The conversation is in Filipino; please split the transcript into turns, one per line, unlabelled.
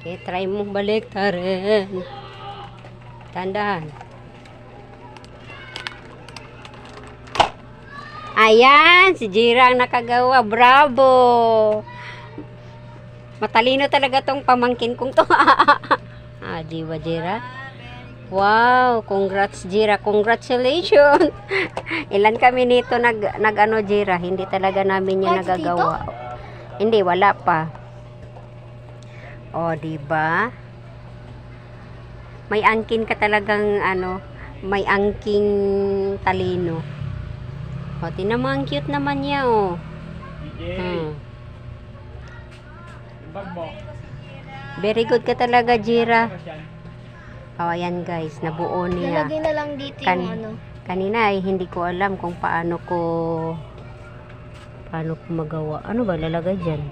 Okay, try mong balik rin. Tandahan. Ayan, si Jira ang nakagawa. Bravo! Matalino talaga tong pamangkin kong to. Di ba, Jira? Wow, congrats, Jira. Congratulations! Ilan kami nito nag-ano, Jira? Hindi talaga namin yan nagagawa. Hindi, wala pa. Di ba? May angkin ka talagang, may angking talino. Tinan mo, ang cute naman niya, Very good ka talaga, Jira. Ayan guys, nabuo niya.
Nalagay na lang dito yung
Kanina ay hindi ko alam kung paano ko magawa. Ano ba lalagay dyan?